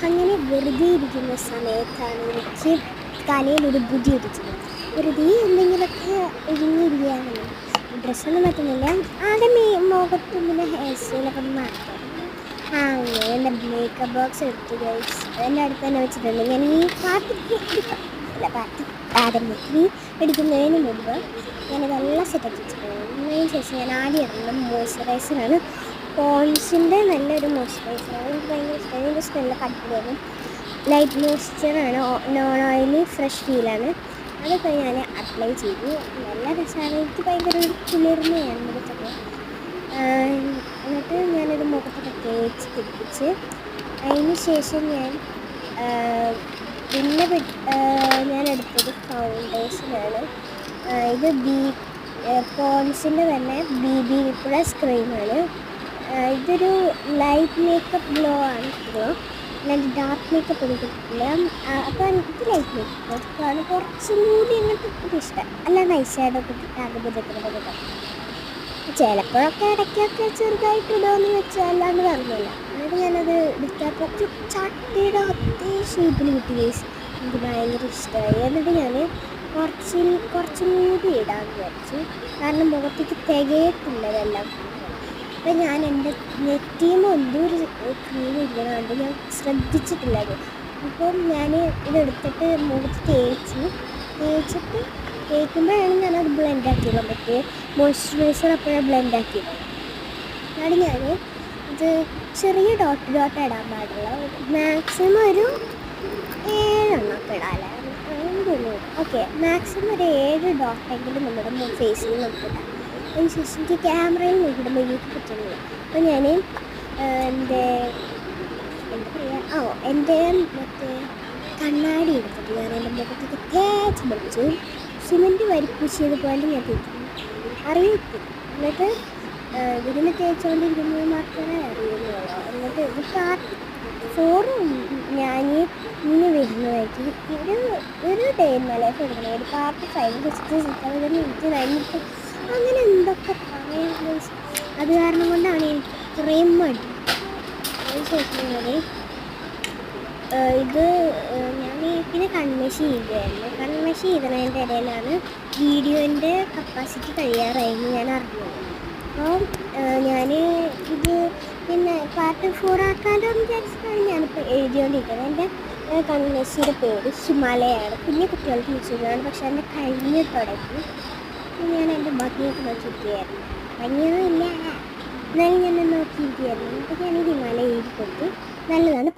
അങ്ങനെ വെറുതെ ഇരിക്കുന്ന സമയത്താണ് എനിക്ക് തലയിലൊരു ബുദ്ധി ഉദിച്ചത്. വെറുതെ എന്തെങ്കിലുമൊക്കെ ഒരുങ്ങിയിരിക്കുകയാണെന്ന് ഡ്രസ്സൊന്നും പറ്റുന്നില്ല. ആദ്യം ഈ മുഖത്തും പിന്നെ ഹെയർ സ്റ്റൈലൊക്കെ ഒന്ന് മാറ്റാം. അങ്ങനെ എൻ്റെ മേക്കപ്പ് ബോക്സ് എടുത്തു ഗൈസ്. എൻ്റെ അടുത്ത് തന്നെ വെച്ചിട്ടുണ്ട്. ഞാൻ ഈ പാർട്ടി എടുക്കുന്നതിന് മുമ്പ് ഞാനിതെല്ലാം സെറ്റാക്കി വെച്ചിട്ടുണ്ട്. അതിന് ശേഷം ഞാൻ ആദ്യം ഇടുന്നത് മോയ്സ്ചറൈസറാണ്. പോൺസിൻ്റെ നല്ലൊരു മോയ്സ്ചറൈസറാണ്. എനിക്ക് ഭയങ്കര ഇഷ്ടമാണ്. ഇതിൻ്റെ സ്മെല്ലൊക്കെ അടിപൊളിയാണ്. ലൈറ്റ് മോയ്സ്ചറാണ്, നോൺ ഓയിലി, ഫ്രഷ് ഫീലാണ്. അതൊക്കെ ഞാൻ അപ്ലൈ ചെയ്തു. നല്ല രസമാണ്. എനിക്ക് ഭയങ്കര ഒരു കുളിർമയാണ് മുഖത്തൊക്കെ. എന്നിട്ട് ഞാനൊരു മുഖത്തൊക്കെ തേച്ച് പിടിപ്പിച്ച് അതിന് ശേഷം പിന്നെ ഞാൻ എടുത്തത് ഫൗണ്ടേഷനാണ്. ഇത് പോൺസിൻ്റെ തന്നെ BB പ്ലസ് ക്രീമാണ്. ഇതൊരു ലൈറ്റ് മേക്കപ്പ് ഗ്ലോ ആണ് ഗ്ലോ. ഞാൻ ഡാർക്ക് മേക്കപ്പ് എടുത്തിട്ടില്ല. അപ്പോൾ ഇത് ലൈറ്റ് മേക്കപ്പാണ്. കുറച്ചും കൂടി അങ്ങോട്ട് ഇഷ്ടം. അല്ലാണ്ട് ഐഷാഡൊക്കെ ആകുമ്പോഴത്തേക്കൊക്കെ ചിലപ്പോഴൊക്കെ ഇടയ്ക്കൊക്കെ ചെറുതായിട്ട് ഇടുമെന്ന് വെച്ചാൽ അല്ലാണ്ട് പറഞ്ഞില്ല. എന്നിട്ട് ഞാനത് എടുത്താൽ കുറച്ച് ചട്ടിയുടെ അതേ ഷേപ്പിൽ കിട്ടി ഗൈസ്. എനിക്ക് ഭയങ്കര ഇഷ്ടമായി. എന്നിട്ട് ഞാൻ കുറച്ചും കൂടി ഇടാമെന്ന് വിചാരിച്ചു. കാരണം മുഖത്തേക്ക് തികയത്തില്ല ഇതെല്ലാം. അപ്പം ഞാൻ എൻ്റെ നെറ്റിയിൽ എന്തൊരു ക്രീം ഇരിക്കണമുണ്ട്, ഞാൻ ശ്രദ്ധിച്ചിട്ടില്ല അത്. അപ്പം ഞാൻ ഇതെടുത്തിട്ട് മുഖത്ത് തേച്ചിട്ട് തേക്കുമ്പോഴാണ് ഞാനത് ബ്ലെൻഡ് ആക്കിയിടാൻ പറ്റിയത്. മോയ്സ്ചറൈസർ അപ്പോഴാണ് ബ്ലെൻഡ് ആക്കിയിടുന്നത്. അതാണ് ഞാൻ ഇത് ചെറിയ ഡോട്ട് ഇടാൻ പാടുള്ളൂ. മാക്സിമം ഒരു 7 ഇടാല്ലേ. ഓക്കെ, മാക്സിമം ഒരു 7 ഡോട്ടെങ്കിലും നമ്മുടെ ഫേസിൽ നമുക്ക് ഇടാം. അതിനുശേഷം എനിക്ക് ക്യാമറയിൽ നോക്കിയിടുമ്പോൾ എനിക്ക് പറ്റുന്നില്ല. അപ്പോൾ ഞാൻ എന്താ പറയുക, എൻ്റെ മറ്റേ കണ്ണാടി എടുത്തിട്ട് ഞാൻ എൻ്റെ മുഖത്തൊക്കെ തേച്ച് പിടിച്ചു. സിമെൻറ്റ് വരിപ്പൂശിയതുപോലെ ഞാൻ തേക്കുന്നു, അറിയത്തില്ല. എന്നിട്ട് ഇതിന് തേച്ചുകൊണ്ടിരിക്കുന്നത് മാത്രമേ അറിയുന്നുള്ളൂ. എന്നിട്ട് ഇത് പാർട്ട് 4 ഞാൻ ഇനി വരുന്നതായിട്ട് ഒരു ഡേ ഇൻ മൈ ലൈഫ് എടുക്കണം. ഒരു പാർട്ട് 5 എനിക്ക് കഴിഞ്ഞിട്ട് അങ്ങനെ എന്തൊക്കെ പറയുന്നത്. അത് കാരണം കൊണ്ടാണ് എനിക്ക് ഇത്രയും മടി. അതിനുശേഷം ഇത് ഞാൻ പിന്നെ കൺമഷി ചെയ്യുകയായിരുന്നു. കൺമഷി ചെയ്തതിൻ്റെ ഇടയിലാണ് വീഡിയോൻ്റെ കപ്പാസിറ്റി കഴിയാറായിരുന്നു ഞാൻ അറിഞ്ഞത്. അപ്പോൾ ഞാൻ ഇത് പിന്നെ പാർട്ട് 4 ആക്കാലോ എന്ന് വിചാരിച്ചിട്ടാണ് ഞാനിപ്പോൾ എഴുതിക്കൊണ്ടിരിക്കുന്നത്. എൻ്റെ കൺമഷിയുടെ പേര് ഹിമാലയാണ്. കുഞ്ഞു കുട്ടികൾക്ക് യൂസ് ചെയ്യുന്നതാണ്. പക്ഷേ എൻ്റെ കഴിഞ്ഞ് തുടങ്ങി ഞാൻ എൻ്റെ ഭംഗിയൊക്കെ നോക്കിയിരിക്കുകയായിരുന്നു. ഭംഗിയൊന്നും ഇല്ല, എന്നാലും ഞാൻ നോക്കിയിരിക്കുകയായിരുന്നു. അപ്പോൾ ഞാൻ ഹിമാലയ എഴുതി കൊടുത്തു. നല്ലതാണ്.